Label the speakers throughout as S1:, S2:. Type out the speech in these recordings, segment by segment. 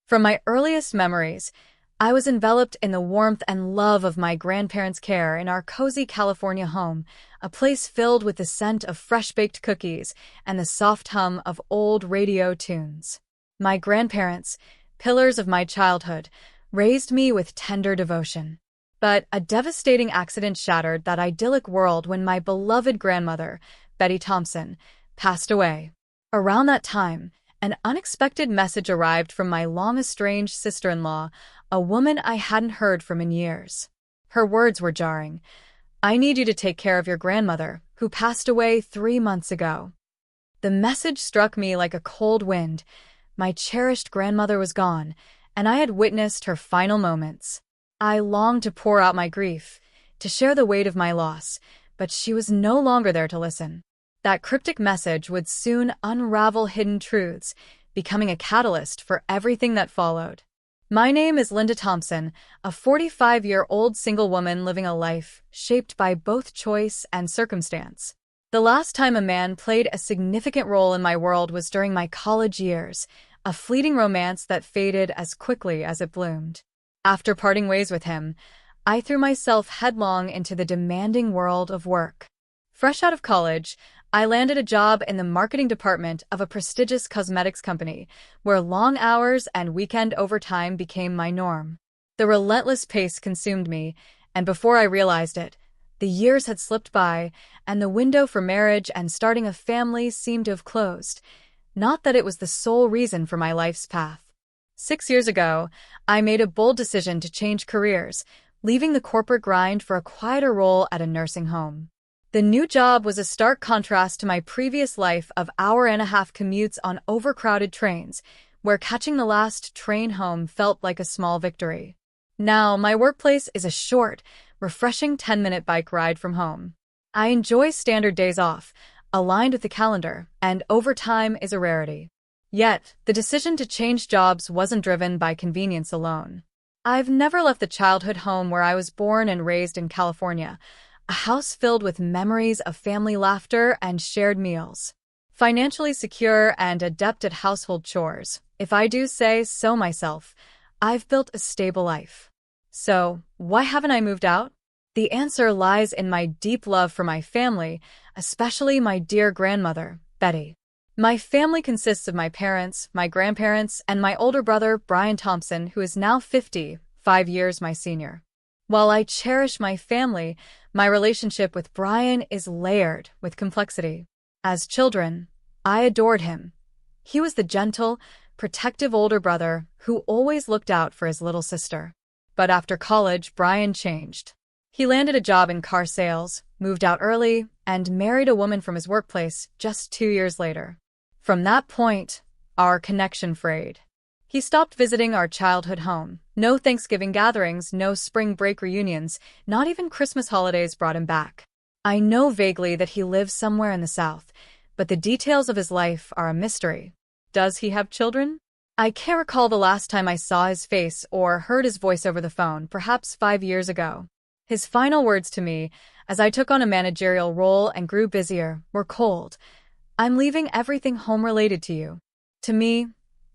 S1: From my earliest memories, I was enveloped in the warmth and love of my grandparents' care in our cozy California home, a place filled with the scent of fresh-baked cookies and the soft hum of old radio tunes. My grandparents, pillars of my childhood, raised me with tender devotion. But a devastating accident shattered that idyllic world when my beloved grandmother, Betty Thompson, passed away. Around that time, an unexpected message arrived from my long-estranged sister-in-law, a woman I hadn't heard from in years. Her words were jarring. "I need you to take care of your grandmother, who passed away 3 months ago." The message struck me like a cold wind. My cherished grandmother was gone, and I had witnessed her final moments. I longed to pour out my grief, to share the weight of my loss, but she was no longer there to listen. That cryptic message would soon unravel hidden truths, becoming a catalyst for everything that followed. My name is Linda Thompson, a 45-year-old single woman living a life shaped by both choice and circumstance. The last time a man played a significant role in my world was during my college years, a fleeting romance that faded as quickly as it bloomed. After parting ways with him, I threw myself headlong into the demanding world of work. Fresh out of college, I landed a job in the marketing department of a prestigious cosmetics company, where long hours and weekend overtime became my norm. The relentless pace consumed me, and before I realized it, the years had slipped by, and the window for marriage and starting a family seemed to have closed. Not that it was the sole reason for my life's path. 6 years ago, I made a bold decision to change careers, leaving the corporate grind for a quieter role at a nursing home. The new job was a stark contrast to my previous life of hour-and-a-half commutes on overcrowded trains, where catching the last train home felt like a small victory. Now, my workplace is a short, refreshing 10-minute bike ride from home. I enjoy standard days off, aligned with the calendar, and overtime is a rarity. Yet, the decision to change jobs wasn't driven by convenience alone. I've never left the childhood home where I was born and raised in California, a house filled with memories of family laughter and shared meals. Financially secure and adept at household chores, if I do say so myself, I've built a stable life. So, why haven't I moved out? The answer lies in my deep love for my family, especially my dear grandmother, Betty. My family consists of my parents, my grandparents, and my older brother, Brian Thompson, who is now 50, 5 years my senior. While I cherish my family, my relationship with Brian is layered with complexity. As children, I adored him. He was the gentle, protective older brother who always looked out for his little sister. But after college, Brian changed. He landed a job in car sales, moved out early, and married a woman from his workplace just 2 years later. From that point, our connection frayed. He stopped visiting our childhood home. No Thanksgiving gatherings, no spring break reunions, not even Christmas holidays brought him back. I know vaguely that he lives somewhere in the South, but the details of his life are a mystery. Does he have children? I can't recall the last time I saw his face or heard his voice over the phone, perhaps 5 years ago. His final words to me, as I took on a managerial role and grew busier, were cold. "I'm leaving everything home-related to you." To me,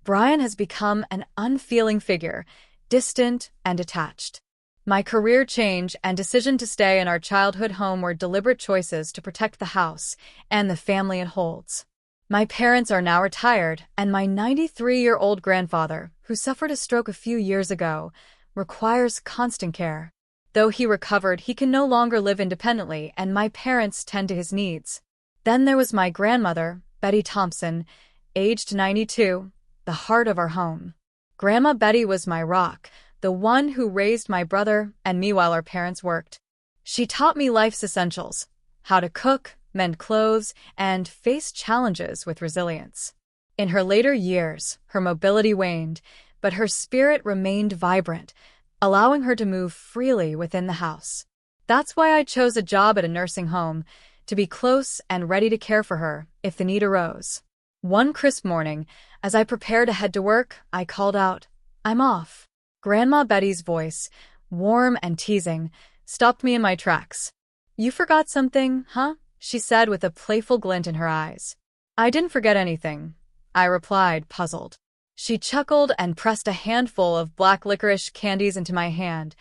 S1: Brian has become an unfeeling figure, distant and detached. My career change and decision to stay in our childhood home were deliberate choices to protect the house and the family it holds. My parents are now retired, and my 93-year-old grandfather, who suffered a stroke a few years ago, requires constant care. Though he recovered, he can no longer live independently, and my parents tend to his needs. Then there was my grandmother, Betty Thompson, aged 92, the heart of our home. Grandma Betty was my rock, the one who raised my brother and me while our parents worked. She taught me life's essentials, how to cook, mend clothes, and face challenges with resilience. In her later years, her mobility waned, but her spirit remained vibrant, allowing her to move freely within the house. That's why I chose a job at a nursing home, to be close and ready to care for her if the need arose. One crisp morning, as I prepared to head to work, I called out, "I'm off." Grandma Betty's voice, warm and teasing, stopped me in my tracks. "You forgot something, huh?" she said with a playful glint in her eyes. "I didn't forget anything," I replied, puzzled. She chuckled and pressed a handful of black licorice candies into my hand,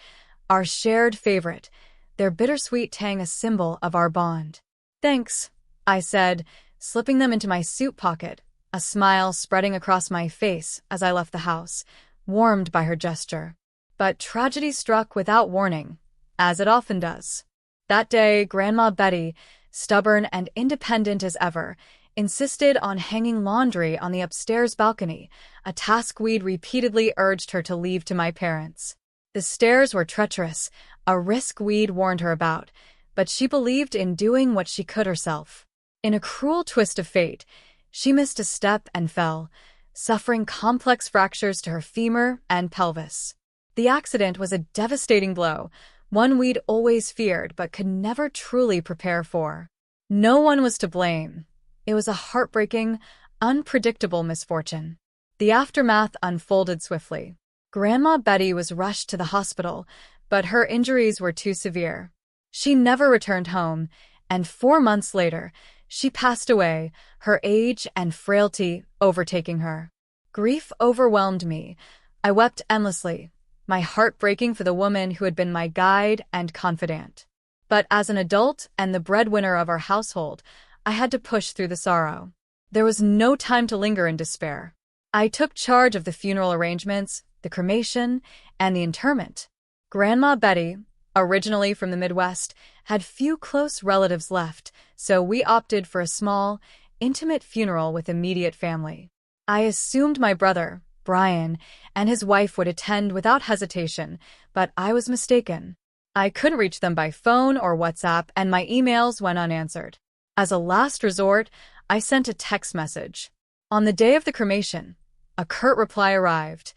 S1: our shared favorite, their bittersweet tang a symbol of our bond. "Thanks," I said, slipping them into my suit pocket, a smile spreading across my face as I left the house, warmed by her gesture. But tragedy struck without warning, as it often does. That day, Grandma Betty, stubborn and independent as ever, insisted on hanging laundry on the upstairs balcony, a task we'd repeatedly urged her to leave to my parents. The stairs were treacherous, a risk we'd warned her about, but she believed in doing what she could herself. In a cruel twist of fate, she missed a step and fell, suffering complex fractures to her femur and pelvis. The accident was a devastating blow, one we'd always feared but could never truly prepare for. No one was to blame. It was a heartbreaking, unpredictable misfortune. The aftermath unfolded swiftly. Grandma Betty was rushed to the hospital, but her injuries were too severe. She never returned home, and 4 months later, she passed away, her age and frailty overtaking her. Grief overwhelmed me. I wept endlessly, my heart breaking for the woman who had been my guide and confidant. But as an adult and the breadwinner of our household, I had to push through the sorrow. There was no time to linger in despair. I took charge of the funeral arrangements, the cremation, and the interment. Grandma Betty, originally from the Midwest, had few close relatives left, so we opted for a small, intimate funeral with immediate family. I assumed my brother, Brian, and his wife would attend without hesitation, but I was mistaken. I couldn't reach them by phone or WhatsApp, and my emails went unanswered. As a last resort, I sent a text message. On the day of the cremation, a curt reply arrived.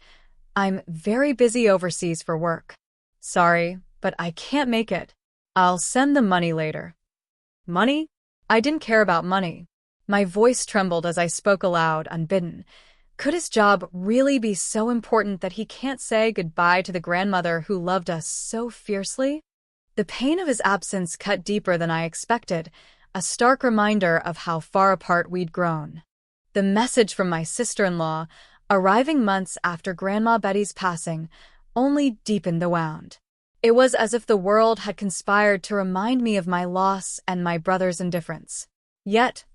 S1: "I'm very busy overseas for work. Sorry, but I can't make it. I'll send the money later." Money? I didn't care about money. My voice trembled as I spoke aloud, unbidden. Could his job really be so important that he can't say goodbye to the grandmother who loved us so fiercely? The pain of his absence cut deeper than I expected, a stark reminder of how far apart we'd grown. The message from my sister-in-law, arriving months after Grandma Betty's passing, only deepened the wound. It was as if the world had conspired to remind me of my loss and my brother's indifference. Yet,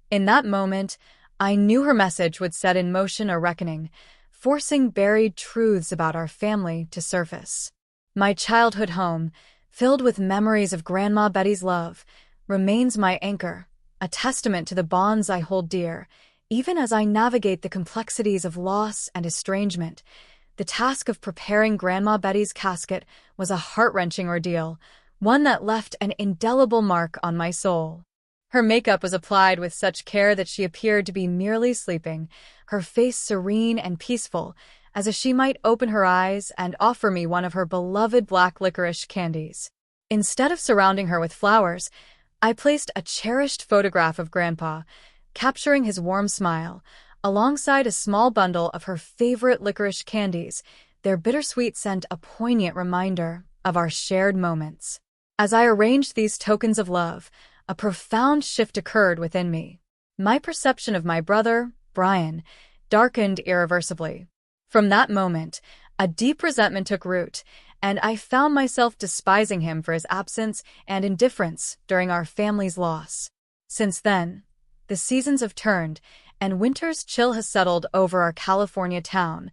S1: in that moment, I knew her message would set in motion a reckoning, forcing buried truths about our family to surface. My childhood home, filled with memories of Grandma Betty's love, remains my anchor, a testament to the bonds I hold dear, even as I navigate the complexities of loss and estrangement. The task of preparing Grandma Betty's casket was a heart-wrenching ordeal, one that left an indelible mark on my soul. Her makeup was applied with such care that she appeared to be merely sleeping, her face serene and peaceful, as if she might open her eyes and offer me one of her beloved black licorice candies. Instead of surrounding her with flowers, I placed a cherished photograph of Grandpa, capturing his warm smile, alongside a small bundle of her favorite licorice candies, their bittersweet scent a poignant reminder of our shared moments. As I arranged these tokens of love, a profound shift occurred within me. My perception of my brother, Brian, darkened irreversibly. From that moment, a deep resentment took root, and I found myself despising him for his absence and indifference during our family's loss. Since then, the seasons have turned, and winter's chill has settled over our California town,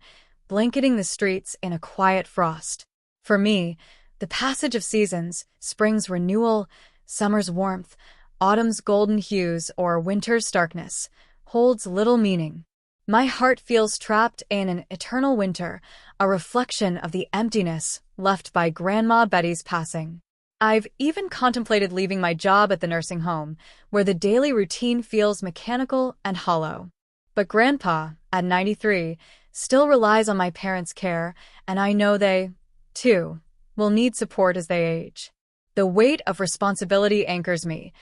S1: blanketing the streets in a quiet frost. For me, the passage of seasons, spring's renewal, summer's warmth, autumn's golden hues, or winter's starkness, holds little meaning. My heart feels trapped in an eternal winter, a reflection of the emptiness left by Grandma Betty's passing. I've even contemplated leaving my job at the nursing home, where the daily routine feels mechanical and hollow. But Grandpa, at 93, still relies on my parents' care, and I know they, too, will need support as they age. The weight of responsibility anchors me.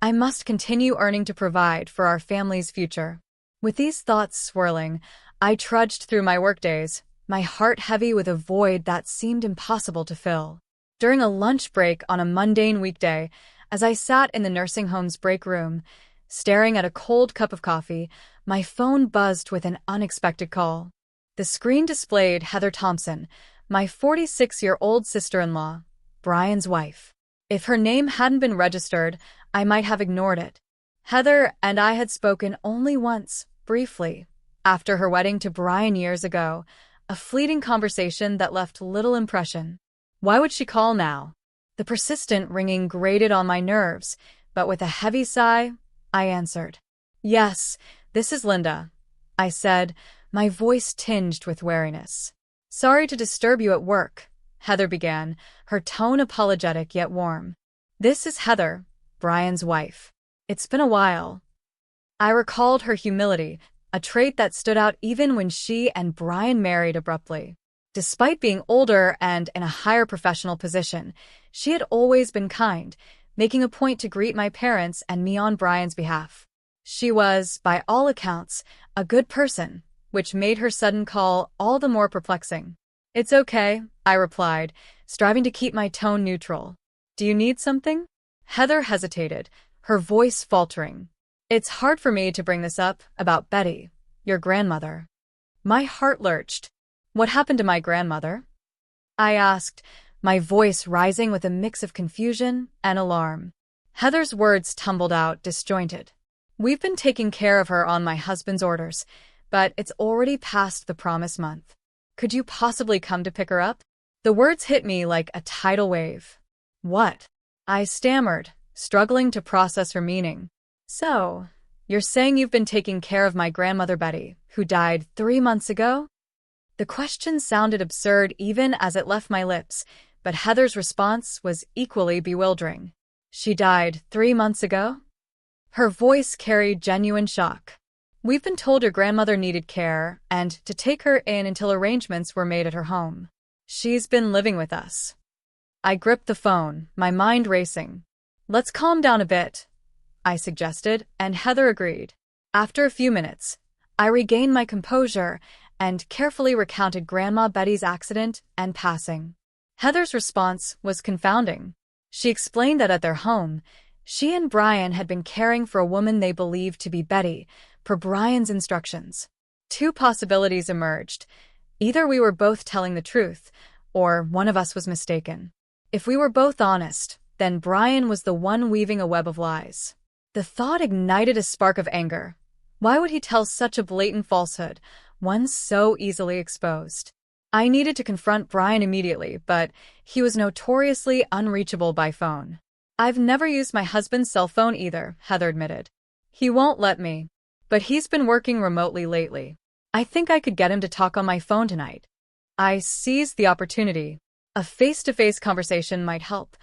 S1: I must continue earning to provide for our family's future. With these thoughts swirling, I trudged through my workdays, my heart heavy with a void that seemed impossible to fill. During a lunch break on a mundane weekday, as I sat in the nursing home's break room, staring at a cold cup of coffee, my phone buzzed with an unexpected call. The screen displayed Heather Thompson, my 46-year-old sister-in-law, Brian's wife. If her name hadn't been registered, I might have ignored it. Heather and I had spoken only once, briefly, after her wedding to Brian years ago, a fleeting conversation that left little impression. Why would she call now? The persistent ringing grated on my nerves, but with a heavy sigh, I answered. Yes, this is Linda, I said, my voice tinged with wariness. Sorry to disturb you at work, Heather began, her tone apologetic yet warm. This is Heather, Brian's wife. It's been a while. I recalled her humility, a trait that stood out even when she and Brian married abruptly. Despite being older and in a higher professional position, she had always been kind, making a point to greet my parents and me on Brian's behalf. She was, by all accounts, a good person, which made her sudden call all the more perplexing. It's okay, I replied, striving to keep my tone neutral. Do you need something? Heather hesitated, her voice faltering. It's hard for me to bring this up about Betty, your grandmother. My heart lurched. What happened to my grandmother? I asked, my voice rising with a mix of confusion and alarm. Heather's words tumbled out, disjointed. We've been taking care of her on my husband's orders, but it's already past the promised month. Could you possibly come to pick her up? The words hit me like a tidal wave. What? I stammered, struggling to process her meaning. So, you're saying you've been taking care of my grandmother Betty, who died 3 months ago? The question sounded absurd even as it left my lips, but Heather's response was equally bewildering. She died 3 months ago? Her voice carried genuine shock. We've been told your grandmother needed care and to take her in until arrangements were made at her home. She's been living with us. I gripped the phone, my mind racing. Let's calm down a bit, I suggested, and Heather agreed. After a few minutes, I regained my composure and carefully recounted Grandma Betty's accident and passing. Heather's response was confounding. She explained that at their home, she and Brian had been caring for a woman they believed to be Betty, per Brian's instructions. 2 possibilities emerged. Either we were both telling the truth, or one of us was mistaken. If we were both honest, then Brian was the one weaving a web of lies. The thought ignited a spark of anger. Why would he tell such a blatant falsehood, one so easily exposed? I needed to confront Brian immediately, but he was notoriously unreachable by phone. I've never used my husband's cell phone either, Heather admitted. He won't let me. But he's been working remotely lately. I think I could get him to talk on my phone tonight. I seized the opportunity. A face-to-face conversation might help,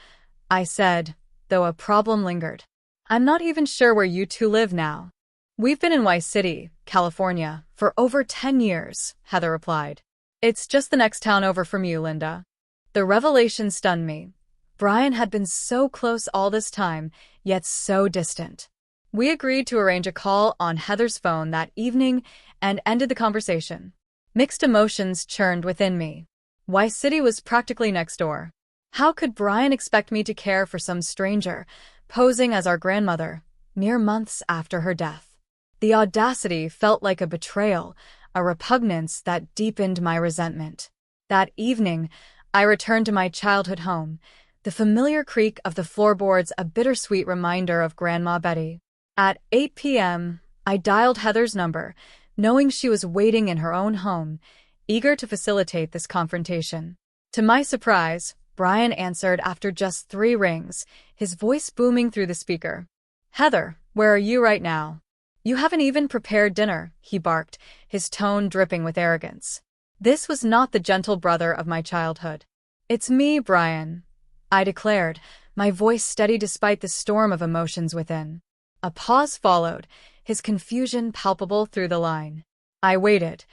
S1: I said, though a problem lingered. I'm not even sure where you two live now. We've been in Vice City, California, for over 10 years, Heather replied. It's just the next town over from you, Linda. The revelation stunned me. Brian had been so close all this time, yet so distant. We agreed to arrange a call on Heather's phone that evening and ended the conversation. Mixed emotions churned within me. Vice City was practically next door. How could Brian expect me to care for some stranger, posing as our grandmother, mere months after her death? The audacity felt like a betrayal, a repugnance that deepened my resentment. That evening, I returned to my childhood home, the familiar creak of the floorboards a bittersweet reminder of Grandma Betty. At 8 p.m., I dialed Heather's number, knowing she was waiting in her own home, eager to facilitate this confrontation. To my surprise, Brian answered after just 3 rings, his voice booming through the speaker. Heather, where are you right now? You haven't even prepared dinner, he barked, his tone dripping with arrogance. This was not the gentle brother of my childhood. It's me, Brian, I declared, my voice steady despite the storm of emotions within. A pause followed, his confusion palpable through the line. I waited,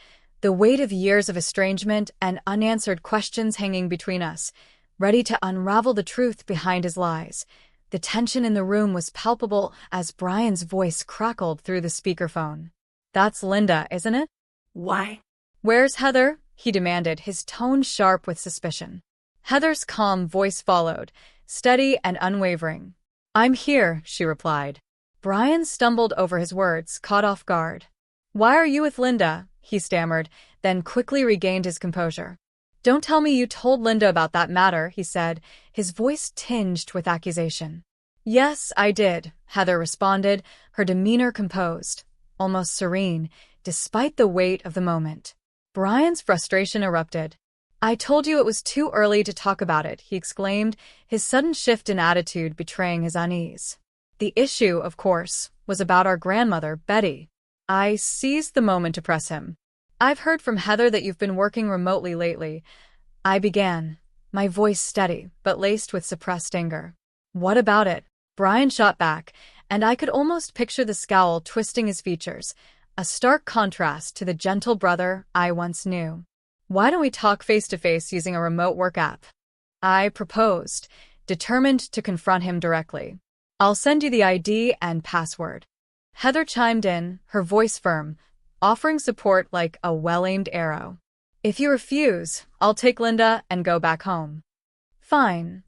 S1: the weight of years of estrangement and unanswered questions hanging between us, ready to unravel the truth behind his lies. The tension in the room was palpable as Brian's voice crackled through the speakerphone. That's Linda, isn't it?
S2: Why?
S1: Where's Heather? He demanded, his tone sharp with suspicion. Heather's calm voice followed, steady and unwavering. I'm here, she replied. Brian stumbled over his words, caught off guard. Why are you with Linda? he stammered, then quickly regained his composure. Don't tell me you told Linda about that matter, he said, his voice tinged with accusation. Yes, I did, Heather responded, her demeanor composed, almost serene, despite the weight of the moment. Brian's frustration erupted. I told you it was too early to talk about it, he exclaimed, his sudden shift in attitude betraying his unease. The issue, of course, was about our grandmother, Betty. I seized the moment to press him. I've heard from Heather that you've been working remotely lately. I began, my voice steady, but laced with suppressed anger. What about it? Brian shot back, and I could almost picture the scowl twisting his features, a stark contrast to the gentle brother I once knew. Why don't we talk face-to-face using a remote work app? I proposed, determined to confront him directly. I'll send you the ID and password. Heather chimed in, her voice firm, offering support like a well-aimed arrow. If you refuse, I'll take Linda and go back home. Fine.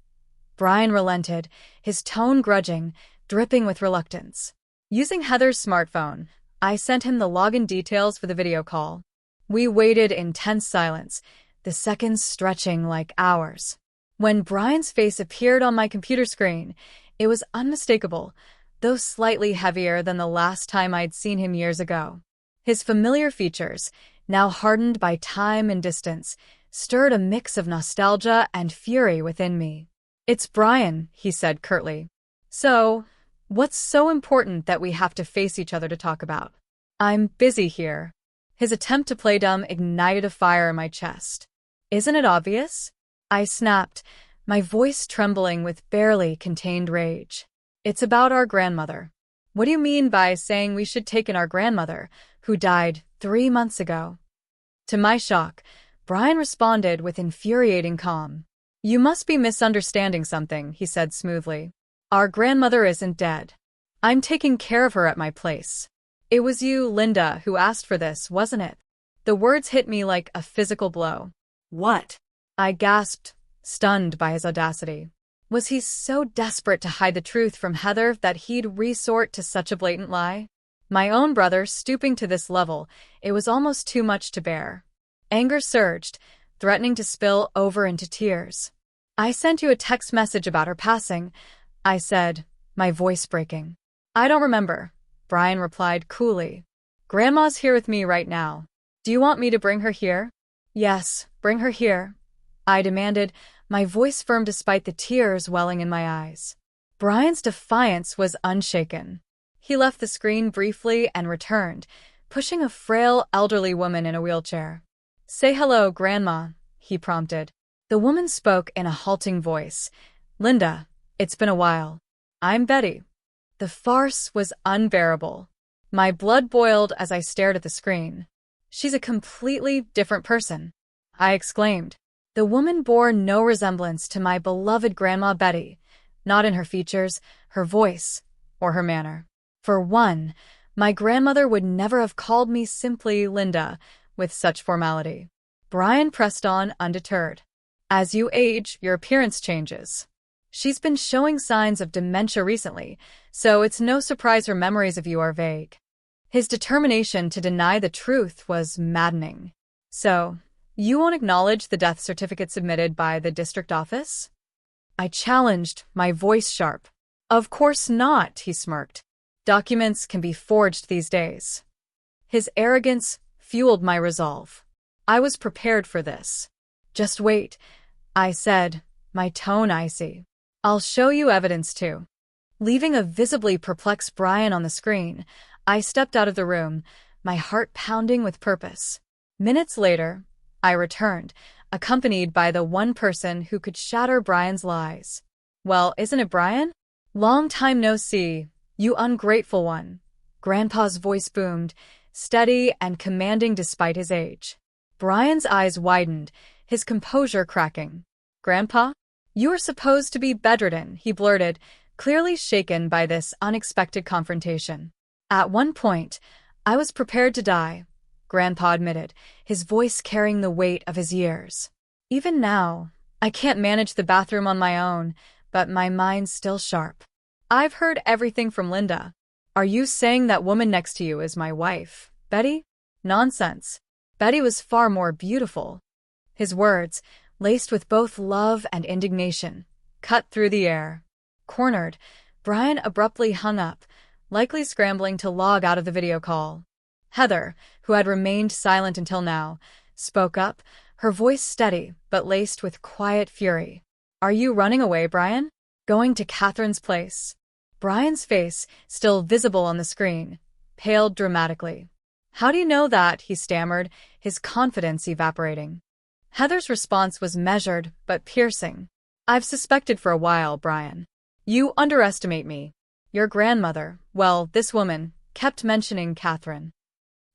S1: Brian relented, his tone grudging, dripping with reluctance. Using Heather's smartphone, I sent him the login details for the video call. We waited in tense silence, the seconds stretching like hours. When Brian's face appeared on my computer screen, it was unmistakable, though slightly heavier than the last time I'd seen him years ago. His familiar features, now hardened by time and distance, stirred a mix of nostalgia and fury within me. It's Brian, he said curtly. So, what's so important that we have to face each other to talk about? I'm busy here. His attempt to play dumb ignited a fire in my chest. Isn't it obvious? I snapped, my voice trembling with barely contained rage. It's about our grandmother. What do you mean by saying we should take in our grandmother, who died 3 months ago? To my shock, Brian responded with infuriating calm. You must be misunderstanding something, he said smoothly. Our grandmother isn't dead. I'm taking care of her at my place. It was you, Linda, who asked for this, wasn't it? The words hit me like a physical blow. What? I gasped, stunned by his audacity. Was he so desperate to hide the truth from Heather that he'd resort to such a blatant lie? My own brother stooping to this level, it was almost too much to bear. Anger surged, threatening to spill over into tears. I sent you a text message about her passing, I said, my voice breaking. I don't remember, Brian replied coolly. Grandma's here with me right now. Do you want me to bring her here? Yes, bring her here, I demanded, my voice firm despite the tears welling in my eyes. Brian's defiance was unshaken. He left the screen briefly and returned, pushing a frail, elderly woman in a wheelchair. Say hello, Grandma, he prompted. The woman spoke in a halting voice. Linda, it's been a while. I'm Betty. The farce was unbearable. My blood boiled as I stared at the screen. She's a completely different person, I exclaimed. The woman bore no resemblance to my beloved Grandma Betty, not in her features, her voice, or her manner. For one, my grandmother would never have called me simply Linda with such formality. Brian pressed on undeterred. As you age, your appearance changes. She's been showing signs of dementia recently, so it's no surprise her memories of you are vague. His determination to deny the truth was maddening. So, you won't acknowledge the death certificate submitted by the district office? I challenged, my voice sharp. Of course not, he smirked. Documents can be forged these days. His arrogance fueled my resolve. I was prepared for this. Just wait, I said, my tone icy. I'll show you evidence too. Leaving a visibly perplexed Brian on the screen, I stepped out of the room, my heart pounding with purpose. Minutes later, I returned, accompanied by the one person who could shatter Brian's lies. Well, isn't it Brian? Long time no see, you ungrateful one. Grandpa's voice boomed, steady and commanding despite his age. Brian's eyes widened, his composure cracking. Grandpa? You are supposed to be bedridden, he blurted, clearly shaken by this unexpected confrontation. At one point, I was prepared to die, Grandpa admitted, his voice carrying the weight of his years. Even now, I can't manage the bathroom on my own, but my mind's still sharp. I've heard everything from Linda. Are you saying that woman next to you is my wife, Betty? Nonsense. Betty was far more beautiful. His words, laced with both love and indignation, cut through the air. Cornered, Brian abruptly hung up, likely scrambling to log out of the video call. Heather, who had remained silent until now, spoke up, her voice steady but laced with quiet fury. "Are you running away, Brian? Going to Catherine's place?" Brian's face, still visible on the screen, paled dramatically. "How do you know that?" he stammered, his confidence evaporating. Heather's response was measured but piercing. "I've suspected for a while, Brian. You underestimate me. Your grandmother, well, this woman, kept mentioning Catherine.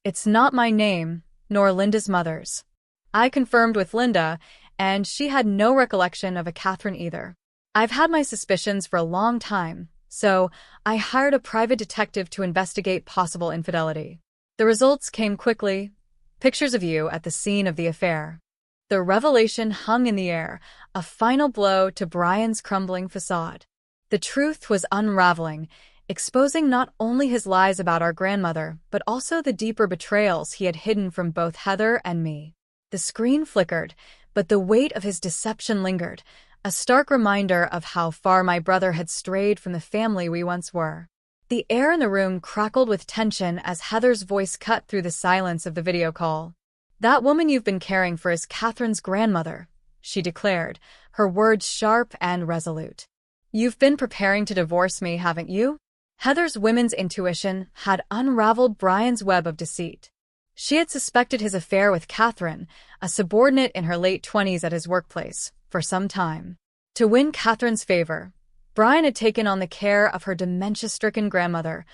S1: It's not my name, nor Linda's mother's. I confirmed with Linda, and she had no recollection of a Catherine either. I've had my suspicions for a long time, so I hired a private detective to investigate possible infidelity. The results came quickly. Pictures of you at the scene of the affair." The revelation hung in the air, a final blow to Brian's crumbling facade. The truth was unraveling, exposing not only his lies about our grandmother, but also the deeper betrayals he had hidden from both Heather and me. The screen flickered, but the weight of his deception lingered, a stark reminder of how far my brother had strayed from the family we once were. The air in the room crackled with tension as Heather's voice cut through the silence of the video call. "That woman you've been caring for is Catherine's grandmother," she declared, her words sharp and resolute. "You've been preparing to divorce me, haven't you?" Heather's women's intuition had unraveled Brian's web of deceit. She had suspected his affair with Catherine, a subordinate in her late 20s at his workplace, for some time. To win Catherine's favor, Brian had taken on the care of her dementia-stricken grandmother,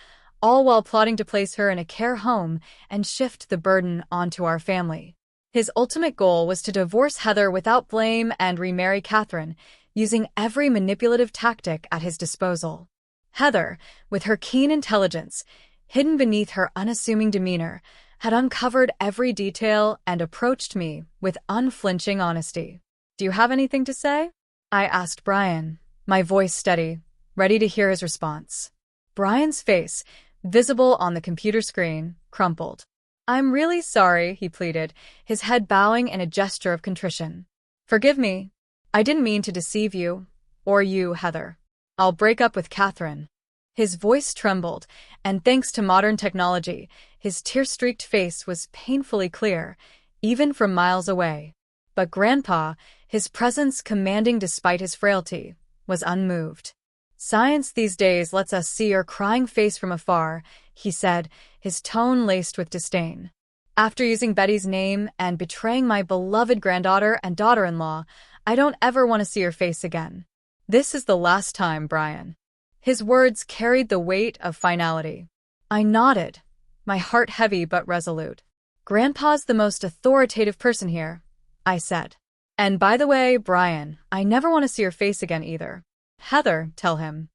S1: all while plotting to place her in a care home and shift the burden onto our family. His ultimate goal was to divorce Heather without blame and remarry Catherine, using every manipulative tactic at his disposal. Heather, with her keen intelligence, hidden beneath her unassuming demeanor, had uncovered every detail and approached me with unflinching honesty. "Do you have anything to say?" I asked Brian, my voice steady, ready to hear his response. Brian's face, visible on the computer screen, crumpled. "I'm really sorry," he pleaded, his head bowing in a gesture of contrition. "Forgive me. I didn't mean to deceive you, or you, Heather. I'll break up with Catherine." His voice trembled, and thanks to modern technology, his tear-streaked face was painfully clear, even from miles away. But Grandpa, his presence commanding despite his frailty, was unmoved. "Science these days lets us see your crying face from afar," he said, his tone laced with disdain. "After using Betty's name and betraying my beloved granddaughter and daughter-in-law, I don't ever want to see your face again. This is the last time, Brian." His words carried the weight of finality. I nodded, my heart heavy but resolute. "Grandpa's the most authoritative person here," I said. "And by the way, Brian, I never want to see your face again either. Heather, tell him."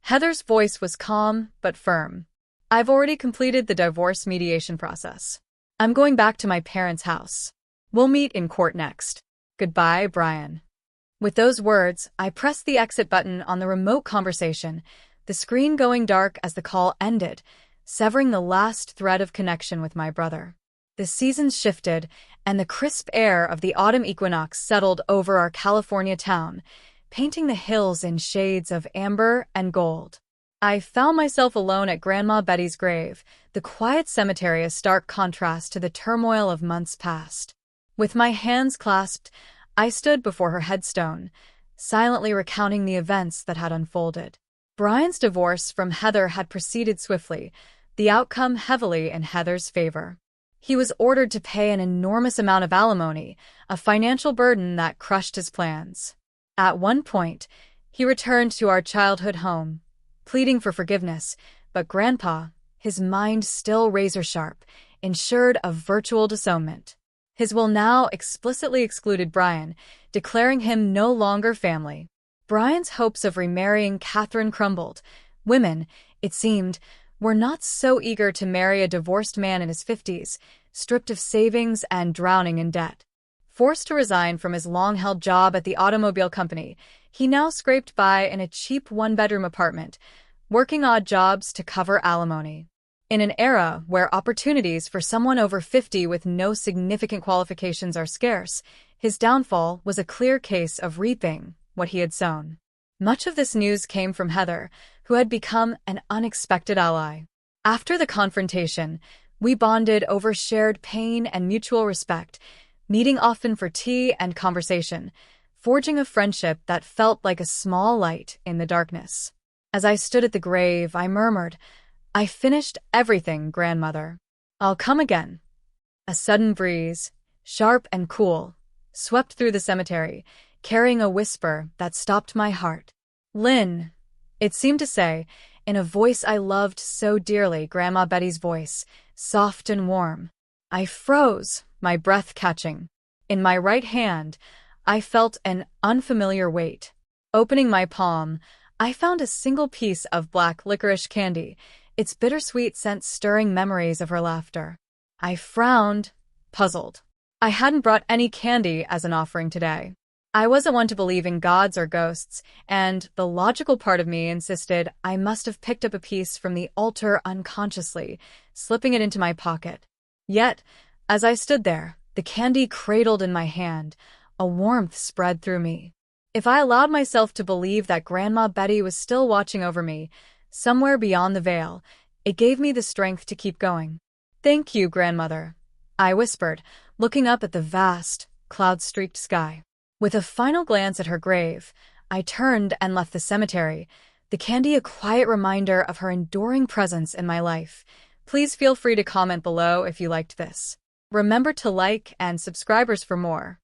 S1: Heather's voice was calm but firm. "I've already completed the divorce mediation process. I'm going back to my parents' house. We'll meet in court next. Goodbye, Brian." With those words, I pressed the exit button on the remote conversation, the screen going dark as the call ended, severing the last thread of connection with my brother. The seasons shifted, and the crisp air of the autumn equinox settled over our California town, painting the hills in shades of amber and gold. I found myself alone at Grandma Betty's grave, the quiet cemetery a stark contrast to the turmoil of months past. With my hands clasped, I stood before her headstone, silently recounting the events that had unfolded. Brian's divorce from Heather had proceeded swiftly, the outcome heavily in Heather's favor. He was ordered to pay an enormous amount of alimony, a financial burden that crushed his plans. At one point, he returned to our childhood home, pleading for forgiveness, but Grandpa, his mind still razor-sharp, ensured a virtual disownment. His will now explicitly excluded Brian, declaring him no longer family. Brian's hopes of remarrying Catherine crumbled. Women, it seemed, were not so eager to marry a divorced man in his 50s, stripped of savings and drowning in debt. Forced to resign from his long-held job at the automobile company, he now scraped by in a cheap one-bedroom apartment, working odd jobs to cover alimony. In an era where opportunities for someone over 50 with no significant qualifications are scarce, his downfall was a clear case of reaping what he had sown. Much of this news came from Heather, who had become an unexpected ally. After the confrontation, we bonded over shared pain and mutual respect, meeting often for tea and conversation, forging a friendship that felt like a small light in the darkness. As I stood at the grave, I murmured, "I finished everything, grandmother. I'll come again." A sudden breeze, sharp and cool, swept through the cemetery, carrying a whisper that stopped my heart. "Lynn," it seemed to say, in a voice I loved so dearly, Grandma Betty's voice, soft and warm. I froze, my breath catching. In my right hand, I felt an unfamiliar weight. Opening my palm, I found a single piece of black licorice candy, its bittersweet scent stirring memories of her laughter. I frowned, puzzled. I hadn't brought any candy as an offering today. I wasn't one to believe in gods or ghosts, and the logical part of me insisted I must have picked up a piece from the altar unconsciously, slipping it into my pocket. Yet, as I stood there, the candy cradled in my hand, a warmth spread through me. If I allowed myself to believe that Grandma Betty was still watching over me, somewhere beyond the veil, it gave me the strength to keep going. "Thank you, grandmother," I whispered, looking up at the vast, cloud-streaked sky. With a final glance at her grave, I turned and left the cemetery, the candy a quiet reminder of her enduring presence in my life. Please feel free to comment below if you liked this. Remember to like and subscribe for more.